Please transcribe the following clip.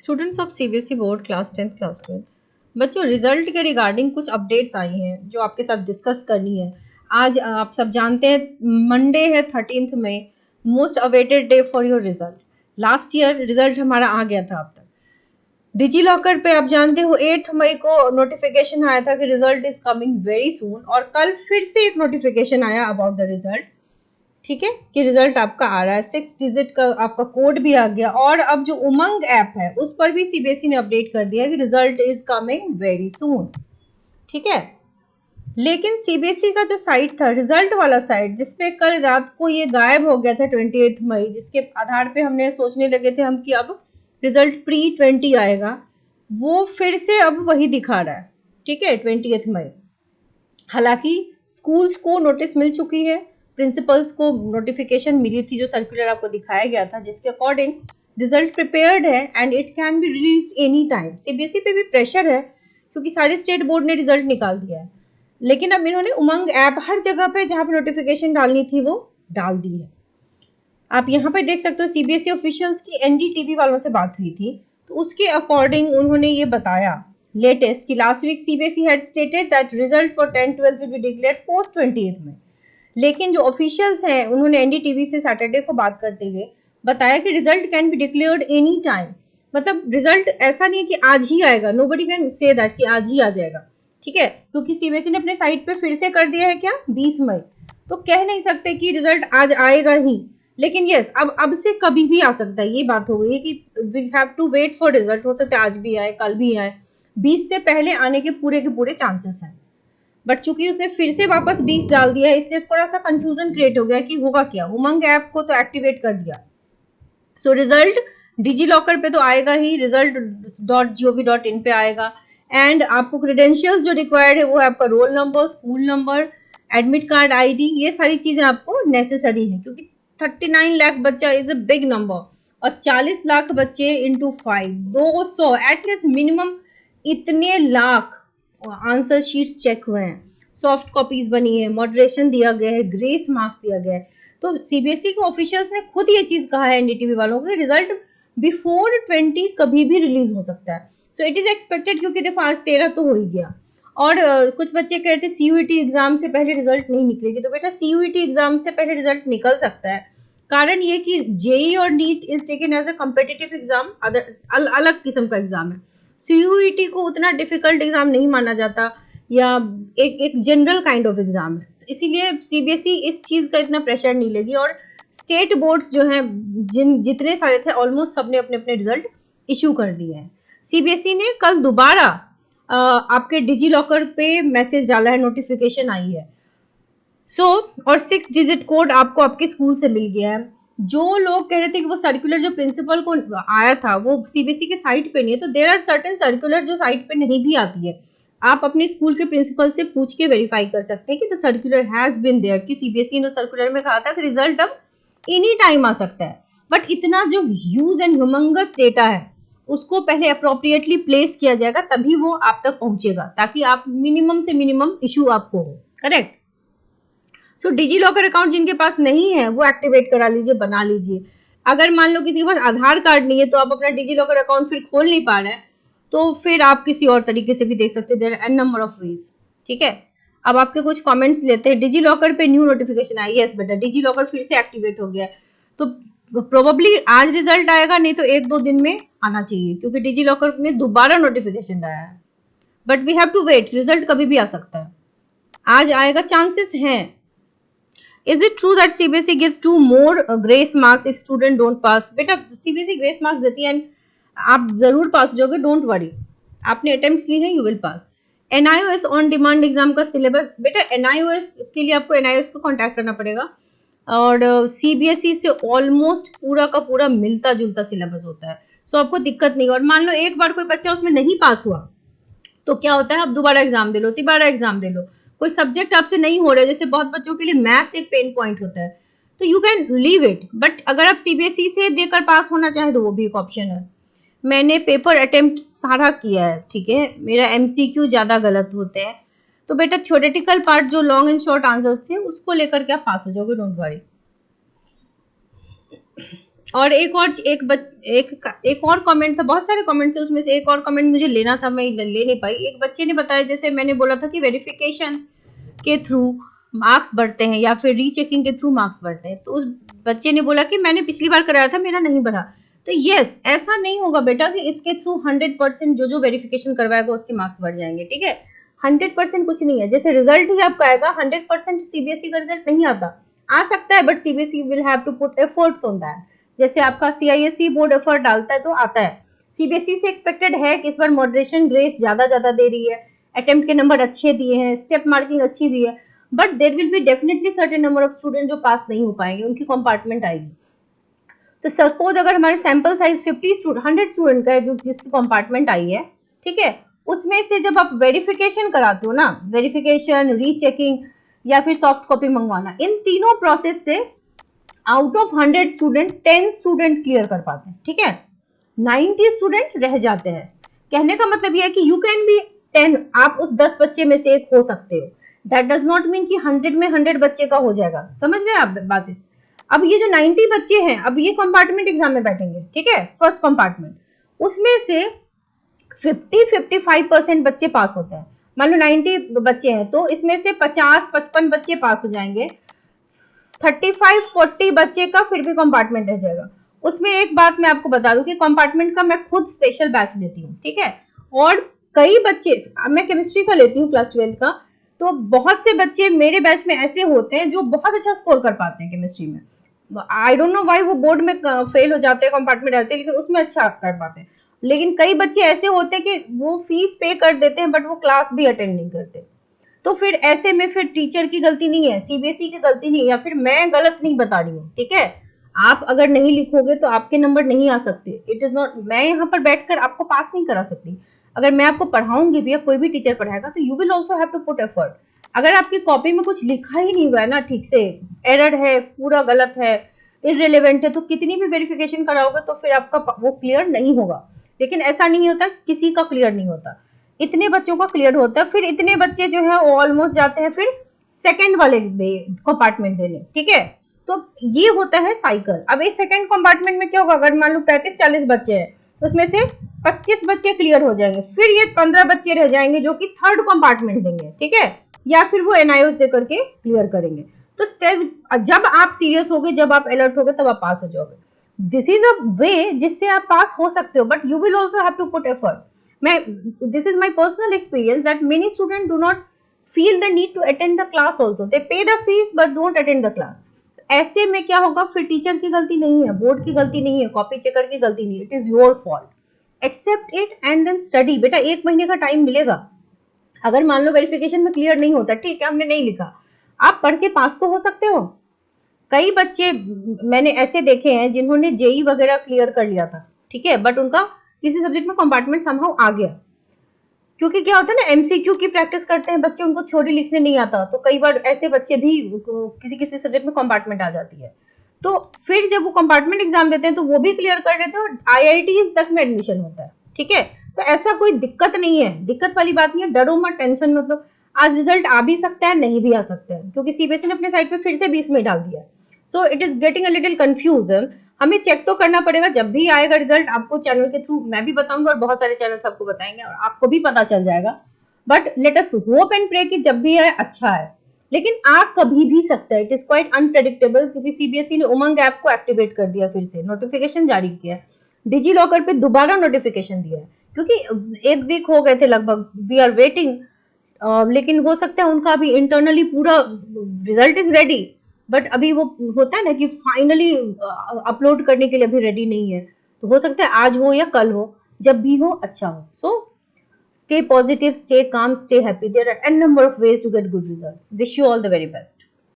Students of CBSE board class 10th class 12 बच्चों, result के regarding कुछ अपडेट्स आई हैं जो आपके साथ डिस्कस करनी है। आज आप सब जानते हैं मंडे है 13 मई, most awaited day for your result. Last year result हमारा आ गया था अब तक। डिजी लॉकर पे आप जानते हो 8 मई को नोटिफिकेशन आया था कि result is coming very soon, और कल फिर से एक नोटिफिकेशन आया अबाउट द रिजल्ट, ठीक है, कि रिजल्ट आपका आ रहा है। 6 डिजिट का आपका कोड भी आ गया, और अब जो उमंग ऐप है उस पर भी सीबीएसई ने अपडेट कर दिया कि result is coming very soon, ठीक है। लेकिन सीबीएसई का जो साइट था, रिजल्ट वाला साइट, जिसपे कल रात को ये गायब हो गया था 28 मई, जिसके आधार पे हमने सोचने लगे थे हम कि अब रिजल्ट प्री 20 आएगा, वो फिर से अब वही दिखा रहा है, ठीक है, 28 मई। हालांकि स्कूल्स को नोटिस मिल चुकी है, प्रिंसिपल्स को नोटिफिकेशन मिली थी, जो सर्कुलर आपको दिखाया गया था, जिसके अकॉर्डिंग रिजल्ट प्रिपेयर्ड है and it can be release any time. CBSE पे भी प्रेशर है क्योंकि सारे स्टेट बोर्ड ने रिजल्ट निकाल दिया है, लेकिन अब इन्होंने उमंग ऐप हर जगह पे जहाँ पे नोटिफिकेशन डालनी थी वो डाल दी है। आप यहाँ पे देख सकते हो सीबीएसई ऑफिशियल्स की एनडीटीवी वालों से बात हुई थी, तो उसके अकॉर्डिंग उन्होंने ये बताया लेटेस्ट कि last week CBSE had stated that result for 10-12 will be declared post 28 में। लेकिन जो ऑफिशियल्स हैं उन्होंने एनडीटीवी से सैटरडे को बात करते हुए बताया कि result can be declared any time. मतलब रिजल्ट ऐसा नहीं है कि आज ही आएगा, नोबडी कैन से दैट कि आज ही आ जाएगा, ठीक है, क्योंकि सीबीएसई ने अपने साइट पे फिर से कर दिया है क्या 20 मई, तो कह नहीं सकते कि रिजल्ट आज आएगा ही। लेकिन यस, अब से कभी भी आ सकता है, ये बात हो गई है कि we have to wait for result. हो सकता है आज भी आए, कल भी आए, 20 से पहले आने के पूरे चांसेस हैं। बट चूंकि उसने फिर से वापस 20 डाल दिया है, इसलिए थोड़ा सा कंफ्यूजन क्रिएट हो गया कि होगा क्या। उमंग ऐप को तो एक्टिवेट कर दिया, सो रिजल्ट डिजी लॉकर पे तो आएगा ही, result.gov.in पे आएगा। एंड आपको क्रेडेंशियल्स जो रिक्वायर्ड है वो है आपका roll number, school number, admit card ID, ये सारी चीजें आपको नेसेसरी है, क्योंकि 39 लाख बच्चा इज अ बिग नंबर, और 40 लाख बच्चे इंटू 5, 200 एटलीस्ट मिनिमम इतने लाख आंसर शीट्स चेक हुए हैं, सॉफ्ट कॉपीज बनी है, मॉडरेशन दिया गया है, ग्रेस मार्क्स दिया गया है। तो सीबीएसई के ऑफिशियल्स ने खुद ये चीज कहा है एनडीटीवी वालों को, रिजल्ट बिफोर 20 कभी भी रिलीज हो सकता है। सो इट इज एक्सपेक्टेड, क्योंकि देखो आज 13 तो हो ही गया, और कुछ बच्चे कह रहे थे सीयूईटी एग्जाम से पहले रिजल्ट नहीं निकलेगी, तो बेटा सीयूईटी एग्जाम से पहले रिजल्ट निकल सकता है। कारण ये कि जेई और NEET is taken as a competitive exam, अलग किस्म का एग्जाम है। सीयूईटी को उतना डिफिकल्ट एग्जाम नहीं माना जाता, या एक जनरल काइंड ऑफ एग्जाम है, इसीलिए सीबीएसई इस चीज का इतना प्रेशर नहीं लेगी। और स्टेट बोर्ड्स जो हैं, जितने सारे थे ऑलमोस्ट सबने अपने अपने रिजल्ट इशू कर दिए हैं। सीबीएसई ने कल दोबारा आपके डिजी लॉकर पे मैसेज डाला है, नोटिफिकेशन आई है। और 6 डिजिट कोड आपको आपके स्कूल से मिल गया है। जो लोग कह रहे थे कि वो सर्कुलर जो प्रिंसिपल को आया था वो सीबीएसई के साइट पे नहीं है, तो देयर आर सर्टेन सर्कुलर जो साइट पे नहीं भी आती है। आप अपने स्कूल के प्रिंसिपल से पूछ के वेरीफाई कर सकते हैं कि the circular has been there, कि सीबीएसई ने सर्कुलर में कहा था कि रिजल्ट अब एनी टाइम आ सकता है। बट इतना जो ह्यूज एंड ह्यूमंगस डेटा है उसको पहले अप्रोप्रिएटली प्लेस किया जाएगा, तभी वो आप तक पहुंचेगा, ताकि आप मिनिमम से मिनिमम इशू आपको हो, करेक्ट। सो डिजी लॉकर अकाउंट जिनके पास नहीं है वो एक्टिवेट करा लीजिए, बना लीजिए। अगर मान लो किसी के पास आधार कार्ड नहीं है तो आप अपना डिजी लॉकर अकाउंट फिर खोल नहीं पा रहे हैं, तो फिर आप किसी और तरीके से भी देख सकते हैं, there are N number of ways, ठीक है। अब आपके कुछ कमेंट्स लेते हैं। डिजी लॉकर पे न्यू नोटिफिकेशन आई, यस बेटा, डिजी लॉकर फिर से एक्टिवेट हो गया, तो प्रोबेबली आज रिजल्ट आएगा, नहीं तो 1-2 दिन में आना चाहिए, क्योंकि डिजी लॉकर ने दोबारा नोटिफिकेशन डाला है। But we have to wait, result कभी भी आ सकता है, आज आएगा, चांसेस हैं। Is it true that CBSE gives 2 more grace marks if student don't pass? बेटा CBSE grace marks देती है, आप जरूर पास हो जाओगे, डोंट वरी, आपने अटेम्प्ट्स ली है, you will pass. NIOS on demand exam का सिलेबस, बेटा NIOS के लिए आपको NIOS को कांटेक्ट करना पड़ेगा, और CBSE से ऑलमोस्ट पूरा का पूरा मिलता जुलता सिलेबस होता है, सो आपको दिक्कत नहीं। और मान लो एक बार कोई बच्चा उसमें नहीं पास हुआ तो क्या होता है, आप दोबारा एग्जाम दे लो, तिबारा एग्जाम दे लो। कोई सब्जेक्ट आपसे नहीं हो रहा है, जैसे बहुत बच्चों के लिए मैथ्स एक पेन पॉइंट होता है, तो you can leave it. But अगर आप सीबीएसई से देकर पास होना चाहें तो वो भी एक ऑप्शन है। मैंने पेपर अटेम्प्ट सारा किया है, ठीक है, मेरा एमसीक्यू ज्यादा गलत होते हैं, तो बेटा थ्योरेटिकल पार्ट जो लॉन्ग एंड शॉर्ट आंसर्स थे उसको लेकर के आप पास हो जाओगे, डोंट वरी। और एक और कमेंट था, बहुत सारे कमेंट थे, उसमें से एक और कमेंट मुझे लेना था, मैं ले नहीं पाई। एक बच्चे ने बताया, जैसे मैंने बोला था कि वेरिफिकेशन के थ्रू मार्क्स बढ़ते हैं या फिर रीचेकिंग के थ्रू मार्क्स बढ़ते हैं, तो उस बच्चे ने बोला कि मैंने पिछली बार कराया था, मेरा नहीं बढ़ा। तो यस, ऐसा नहीं होगा बेटा कि इसके थ्रू 100% जो जो वेरिफिकेशन करवाएगा उसके मार्क्स बढ़ जाएंगे, ठीक है। 100% कुछ नहीं है, जैसे रिजल्ट ही आपका आएगा, 100% सीबीएसई का रिजल्ट नहीं आता, आ सकता है, but CBSE will have to put efforts on that. जैसे आपका सीआईएससी बोर्ड एफर्ट डालता है तो आता है। सीबीएसई से एक्सपेक्टेड है कि इस बार मॉडरेशन ग्रेस ज्यादा दे रही है, अटेम्प्ट के नंबर अच्छे दिए हैं, स्टेप मार्किंग अच्छी दी है, but there will be definitely certain number of student जो पास नहीं हो पाएंगे, उनकी कंपार्टमेंट आएगी। तो सपोज अगर हमारे सैंपल साइज 100 स्टूडेंट का है जो जिसकी कंपार्टमेंट आई है, ठीक है, उसमें से जब आप वेरिफिकेशन कराते हो ना, वेरिफिकेशन, रीचेकिंग या फिर सॉफ्ट कॉपी मंगवाना, इन तीनों प्रोसेस से out of 100 student 10 student clear कर पाते हैं, ठीक है, 90 स्टूडेंट रह जाते हैं। कहने का मतलब यह है कि यू कैन बी 10, आप उस 10 बच्चे में से एक हो सकते हो। दैट डज नॉट मीन कि 100 में 100 बच्चे का हो जाएगा, समझ रहे हैं आप बात इस। अब ये जो 90 बच्चे हैं, अब ये कंपार्टमेंट एग्जाम में बैठेंगे, ठीक है, फर्स्ट कंपार्टमेंट, उसमें से 55% बच्चे पास होते हैं। मान लो 90 बच्चे हैं तो इसमें से 50-55 बच्चे पास हो जाएंगे, 35-40 बच्चे का फिर भी कंपार्टमेंट रह जाएगा। उसमें एक बात मैं आपको बता दूं कि कंपार्टमेंट का मैं खुद स्पेशल बैच लेती हूँ, ठीक है, और कई बच्चे, मैं केमिस्ट्री का लेती हूँ क्लास 12 का, तो बहुत से बच्चे मेरे बैच में ऐसे होते हैं जो बहुत अच्छा स्कोर कर पाते हैं केमिस्ट्री में। आई डोंट नो व्हाई वो बोर्ड में फेल हो जाते हैं, कंपार्टमेंट रहते हैं, लेकिन उसमें अच्छा कर पाते हैं। लेकिन कई बच्चे ऐसे होते हैं कि वो फीस पे कर देते हैं बट वो क्लास भी अटेंड नहीं करते। तो फिर ऐसे में फिर टीचर की गलती नहीं है, सीबीएसई की गलती नहीं है, या फिर मैं गलत नहीं बता रही हूँ, ठीक है। आप अगर नहीं लिखोगे तो आपके नंबर नहीं आ सकते। इट इज नॉट, मैं यहाँ पर बैठकर आपको पास नहीं करा सकती। अगर मैं आपको पढ़ाऊंगी भी या कोई भी टीचर पढ़ाएगा तो you will also have to put effort. अगर आपकी कॉपी में कुछ लिखा ही नहीं हुआ है ना ठीक से, एरर है, पूरा गलत है, इररिलेवेंट है, तो कितनी भी वेरिफिकेशन कराओगे तो फिर आपका वो क्लियर नहीं होगा। लेकिन ऐसा नहीं होता, किसी का क्लियर नहीं होता, इतने बच्चों का क्लियर होता है। फिर इतने बच्चे जो है ऑलमोस्ट जाते हैं फिर सेकंड वाले कंपार्टमेंट देने, ठीक है। तो ये होता है साइकिल। अब इस सेकंड कंपार्टमेंट में क्या होगा, अगर मान लो 35-40 बच्चे हैं तो उसमें से 25 बच्चे क्लियर हो जाएंगे, फिर ये 15 बच्चे रह जाएंगे जो कि थर्ड कंपार्टमेंट देंगे, ठीक है, या फिर वो एनआईओस दे करके क्लियर करेंगे। तो स्टेज, जब आप सीरियस हो गए, जब आप अलर्ट हो गए, तब आप पास हो जाओगे। दिस इज अ वे जिससे आप पास हो सकते हो, but you will also have to put effort. मैं, this is my personal experience that many students do not feel the need to attend the class also, they pay the fees but don't attend the class। ऐसे में क्या होगा, फिर teacher की गलती नहीं है, बोर्ड की गलती नहीं है, कॉपी चेकर की गलती नहीं है, it is your fault. Accept it and then study. बेटा 1 महीने का टाइम मिलेगा। अगर मान लो वेरिफिकेशन में क्लियर नहीं होता, ठीक है, हमने नहीं लिखा, आप पढ़ के पास तो हो सकते हो। कई बच्चे मैंने ऐसे देखे हैं जिन्होंने जेई वगैरह क्लियर कर लिया था, ठीक है, बट उनका किसी सब्जेक्ट में कंपार्टमेंट समहाउ आ गया। क्योंकि क्या होता है ना, एमसीक्यू की प्रैक्टिस करते हैं बच्चे, उनको थ्योरी लिखने नहीं आता, तो कई बार ऐसे बच्चे भी किसी किसी सब्जेक्ट में कंपार्टमेंट आ जाती है। तो फिर जब वो कंपार्टमेंट एग्जाम देते हैं तो वो भी क्लियर कर लेते हैं और आईआईटीज तक में एडमिशन होता है, ठीक है। तो ऐसा कोई दिक्कत नहीं है, दिक्कत वाली बात नहीं है, डरो मत, टेंशन मत लो। आज रिजल्ट आ भी सकता है, नहीं भी आ सकता है, क्योंकि सीबीएसई ने अपने साइट पे फिर से 20 में डाल दिया है। So it is getting a little confusion. हमें चेक तो करना पड़ेगा, जब भी आएगा रिजल्ट आपको चैनल के थ्रू मैं भी बताऊंगा और बहुत सारे चैनल आपको बताएंगे और आपको भी पता चल जाएगा। But let us hope and pray कि जब भी आए अच्छा है, लेकिन आ कभी भी सकता है, इट इज क्वाइट अनप्रेडिक्टेबल, क्योंकि सीबीएसई ने उमंग ऐप को एक्टिवेट कर दिया, फिर से नोटिफिकेशन जारी किया है, डिजी लॉकर पे दोबारा नोटिफिकेशन दिया है, क्योंकि 1 वीक हो गए थे लगभग, वी आर वेटिंग। लेकिन हो सकता है उनका अभी इंटरनली पूरा रिजल्ट इज रेडी, बट अभी वो होता है ना कि फाइनली अपलोड करने के लिए अभी रेडी नहीं है। तो हो सकता है आज हो या कल हो, जब भी हो अच्छा हो। सो stay positive, stay calm, stay happy. There are n number of ways to get good results. Wish you all the very best.